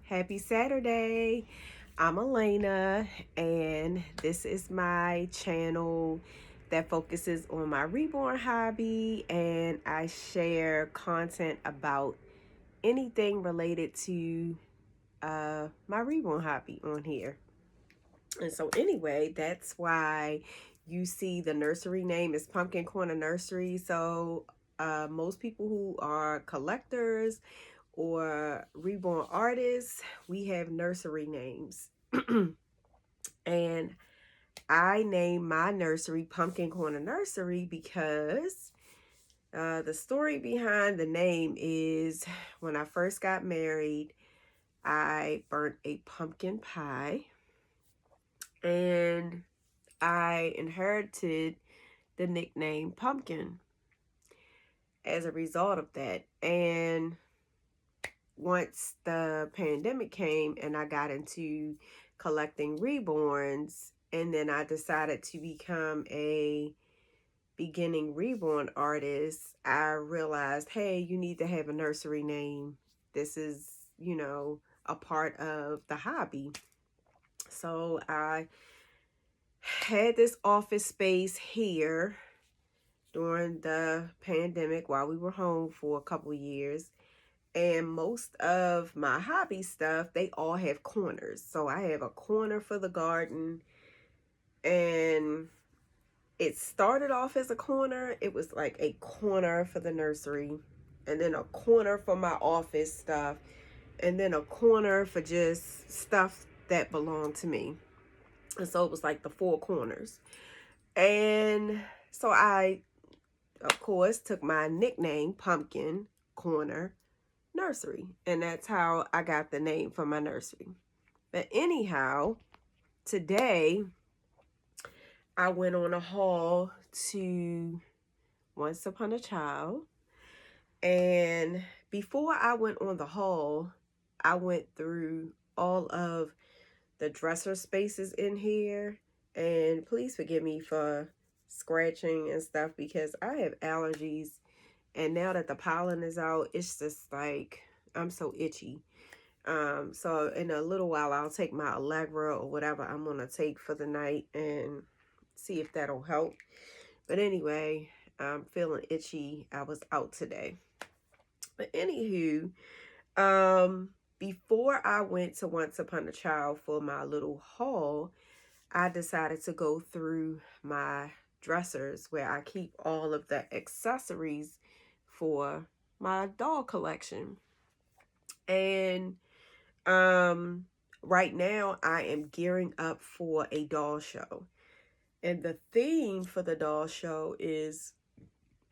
Happy Saturday. I'm Elena, and this is my channel that focuses on my reborn hobby, and I share content about anything related to my reborn hobby on here. And so, anyway, that's why you see the nursery name is Pumpkin Corner Nursery. So, most people who are collectors or reborn artists, we have nursery names. And I named my nursery Pumpkin Corner Nursery because the story behind the name is when I first got married, I burnt a pumpkin pie and I inherited the nickname Pumpkin as a result of that. And once the pandemic came and I got into collecting reborns, and then I decided to become a beginning reborn artist, I realized, hey, you need to have a nursery name. This is, a part of the hobby. So I had this office space here during the pandemic while we were home for a couple years. And most of my hobby stuff, they all have corners. So I have a corner for the garden, and it started off as a corner. It was like a corner for the nursery, and then a corner for my office stuff, and then a corner for just stuff that belonged to me. And so it was like the four corners. And so I, of course, took my nickname, Pumpkin Corner Nursery, and that's how I got the name for my nursery. But anyhow, today I went on a haul to Once Upon a Child, and before I went on the haul, I went through all of the dresser spaces in here, and please forgive me for scratching and stuff because I have allergies, and now that the pollen is out, it's just like I'm so itchy. So in a little while, I'll take my Allegra or whatever I'm going to take for the night and see if that'll help. But anyway, I'm feeling itchy. I was out today. But anywho, before I went to Once Upon a Child for my little haul, I decided to go through my dressers where I keep all of the accessories for my doll collection. And right now I am gearing up for a doll show. And the theme for the doll show is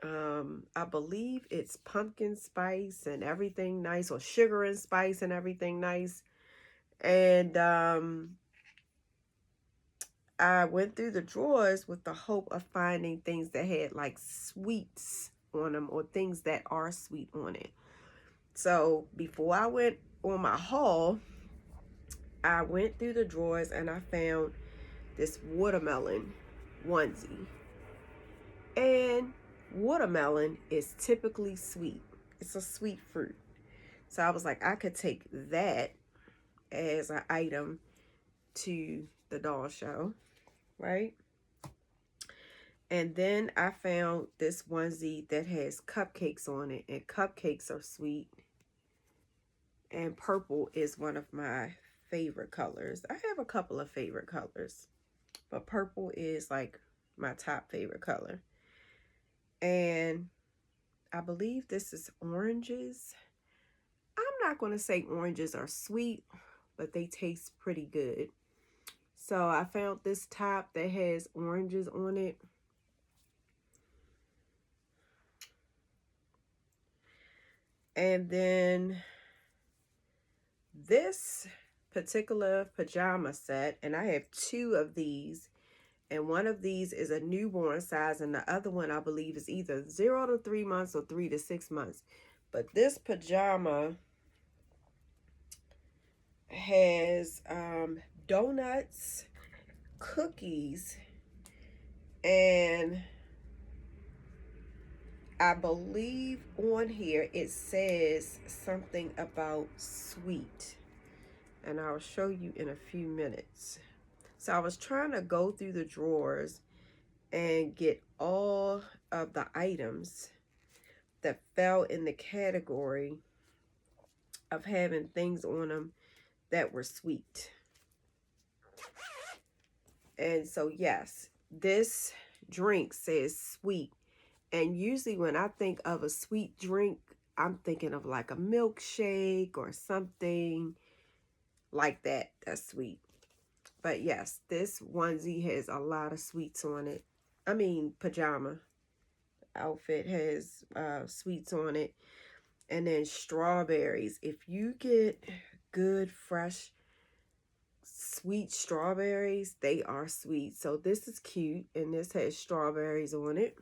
I believe it's pumpkin spice and everything nice, or sugar and spice and everything nice. And I went through the drawers with the hope of finding things that had like sweets on them or things that are sweet on it. So before I went on my haul, I went through the drawers and I found this watermelon onesie. And watermelon is typically sweet. It's a sweet fruit. So I was like, I could take that as an item to the doll show, right? And then I found this onesie that has cupcakes on it, and cupcakes are sweet. And purple is one of my favorite colors. I have a couple of favorite colors, but purple is like my top favorite color. And I believe this is oranges. I'm not going to say oranges are sweet, but they taste pretty good. So I found this top that has oranges on it. And then this particular pajama set, and I have two of these, and one of these is a newborn size, and the other one I believe is either 0 to 3 months or 3 to 6 months. But this pajama has donuts, cookies, and I believe on here it says something about sweet. and I'll show you in a few minutes. So I was trying to go through the drawers and get all of the items that fell in the category of having things on them that were sweet. And so yes, this drink says sweet, and usually when I think of a sweet drink, I'm thinking of like a milkshake or something like that that's sweet. But yes, this onesie has a lot of sweets on it. I mean, pajama outfit has sweets on it. And then strawberries. If you get good, fresh, sweet strawberries, they are sweet. So this is cute, and this has strawberries on it.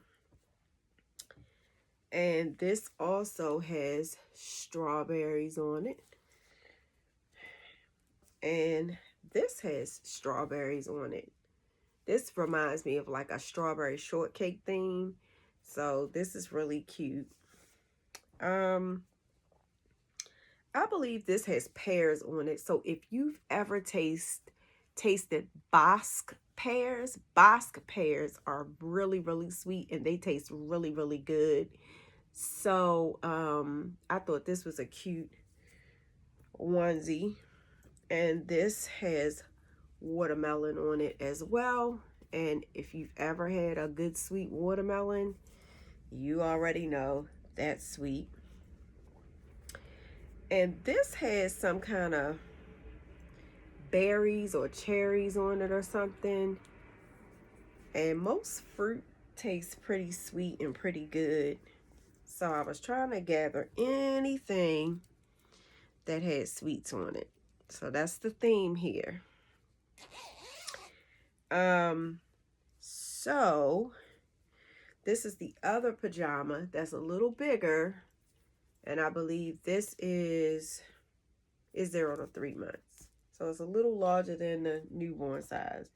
And this also has strawberries on it. And this has strawberries on it. This reminds me of like a strawberry shortcake theme. So this is really cute. I believe this has pears on it. So if you've ever tasted Bosc pears are really, really sweet, and they taste really, really good. So I thought this was a cute onesie. And this has watermelon on it as well. And if you've ever had a good sweet watermelon, you already know that's sweet. And this has some kind of berries or cherries on it or something. And most fruit tastes pretty sweet and pretty good. So I was trying to gather anything that had sweets on it. So that's the theme here. So this is the other pajama that's a little bigger, and I believe this is 0 to 3 months. So it's a little larger than the newborn size.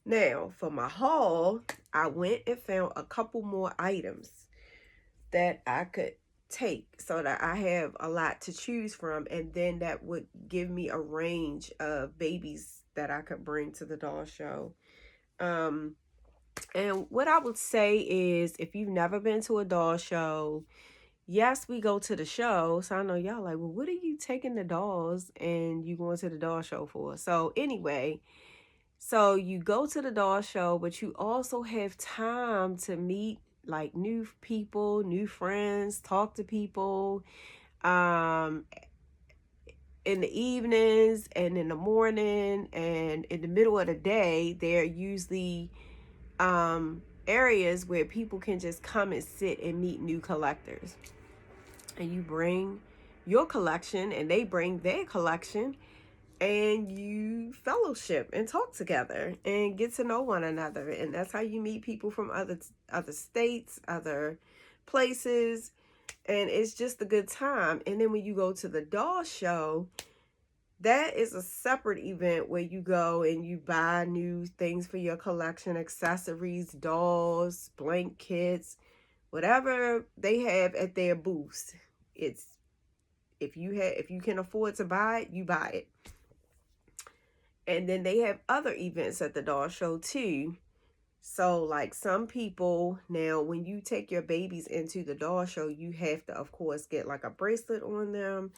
Now, for my haul, I went and found a couple more items that I could take so that I have a lot to choose from, and then that would give me a range of babies that I could bring to the doll show. And what I would say is, if you've never been to a doll show, yes, we go to the show. So I know y'all like, well, what are you taking the dolls and you going to the doll show for? So anyway, so you go to the doll show, but you also have time to meet like new people, new friends, talk to people in the evenings and in the morning and in the middle of the day. They're usually areas where people can just come and sit and meet new collectors. And you bring your collection and they bring their collection, and you fellowship and talk together and get to know one another. And that's how you meet people from other states, other places, and it's just a good time. And then when you go to the doll show, that is a separate event where you go and you buy new things for your collection, accessories, dolls, blank kits, whatever they have at their booths. It's if you can afford to buy it, you buy it. And then they have other events at the doll show too. So like some people, now when you take your babies into the doll show, you have to of course get like a bracelet on them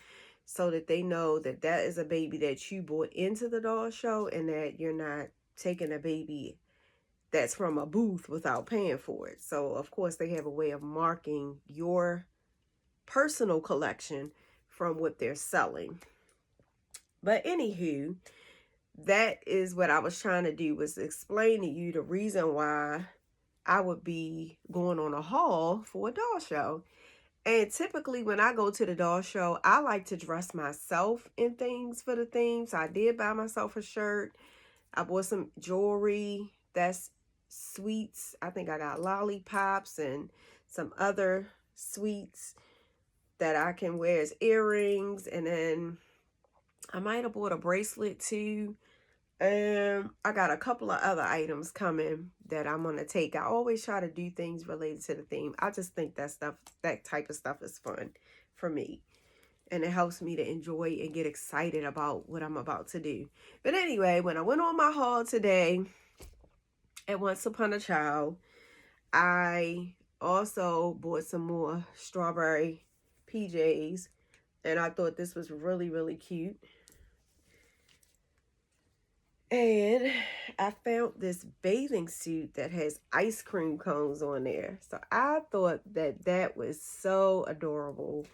so that they know that that is a baby that you brought into the doll show, and that you're not taking a baby that's from a booth without paying for it. So of course they have a way of marking your personal collection from what they're selling. But anywho, that is what I was trying to do, was explain to you the reason why I would be going on a haul for a doll show. And typically when I go to the doll show, I like to dress myself in things for the theme. So I did buy myself a shirt. I bought some jewelry that's sweets. I think I got lollipops and some other sweets that I can wear as earrings. And then I might have bought a bracelet too. And I got a couple of other items coming that I'm going to take. I always try to do things related to the theme. I just think that type of stuff is fun for me. and it helps me to enjoy and get excited about what I'm about to do. But anyway, when I went on my haul today at Once Upon a Child, I also bought some more strawberry PJs, and I thought this was really, really cute. And I found this bathing suit that has ice cream cones on there. So I thought that that was so adorable.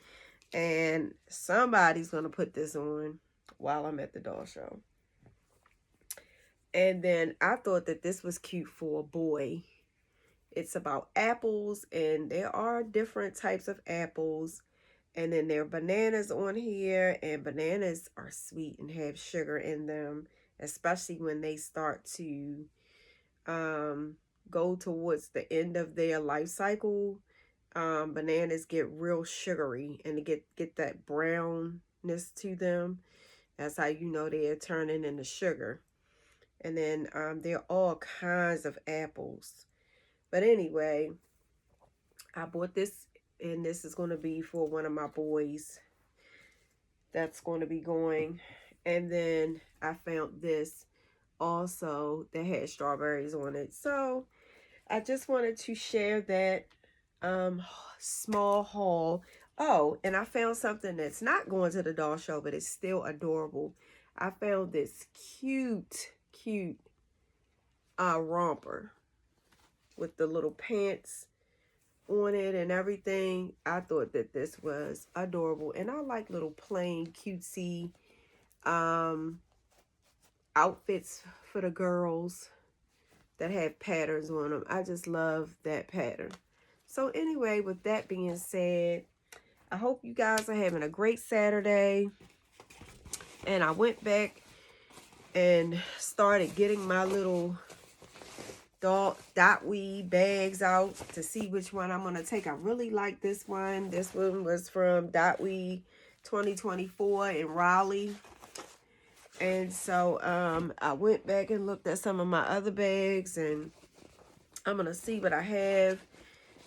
And somebody's going to put this on while I'm at the doll show. And then I thought that this was cute for a boy. It's about apples, and there are different types of apples. And then there are bananas on here, and bananas are sweet and have sugar in them, especially when they start to go towards the end of their life cycle. Bananas get real sugary, and they get that brownness to them. That's how you know they're turning into sugar. And then there are all kinds of apples. But anyway, I bought this, and this is going to be for one of my boys that's going to be going. And then I found this also that had strawberries on it. So I just wanted to share that small haul. Oh, and I found something that's not going to the doll show, but it's still adorable. I found this cute romper with the little pants on it and everything. I thought that this was adorable, and I like little plain cutesy outfits for the girls that have patterns on them. I just love that pattern. So anyway, with that being said, I hope you guys are having a great Saturday. And I went back and started getting my little dot weed bags out to see which one I'm going to take. I really like this one. This one was from Dot Weed 2024 in Raleigh. And so I went back and looked at some of my other bags, and I'm going to see what I have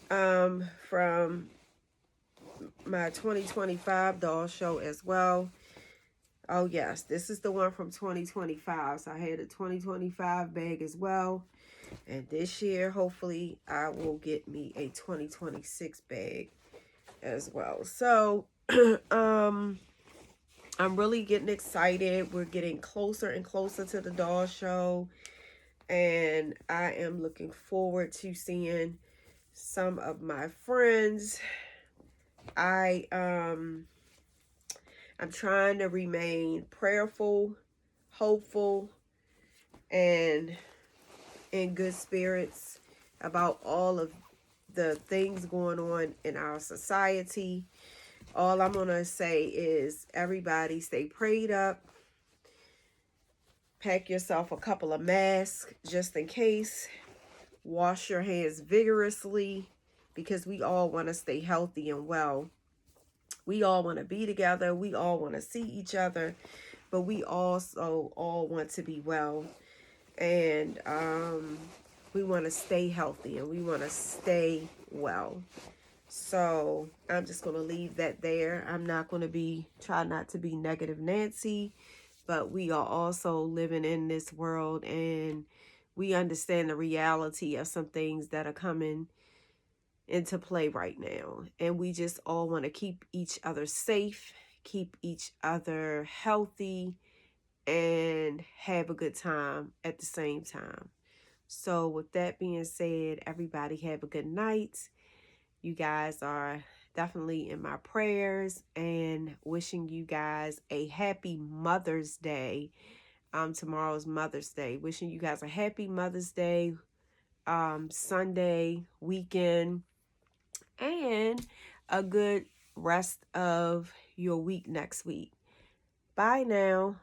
from my 2025 doll show as well. Oh yes, this is the one from 2025. So I had a 2025 bag as well. And this year, hopefully, I will get me a 2026 bag as well. So, I'm really getting excited. We're getting closer and closer to the doll show. And I am looking forward to seeing some of my friends. I'm trying to remain prayerful, hopeful, and in good spirits about all of the things going on in our society. All I'm going to say is everybody stay prayed up. Pack yourself a couple of masks just in case. Wash your hands vigorously, because we all want to stay healthy and well. We all want to be together. We all want to see each other. But we also all want to be well. And we want to stay healthy, and we want to stay well. So I'm just going to leave that there. I'm not going to try not to be negative Nancy, but we are also living in this world, and we understand the reality of some things that are coming into play right now. And we just all want to keep each other safe, keep each other healthy, and have a good time at the same time. So with that being said, everybody have a good night. You guys are definitely in my prayers, and wishing you guys a happy Mother's Day. Tomorrow's Mother's Day. Wishing you guys a happy Mother's Day, Sunday weekend, and a good rest of your week next week. Bye now.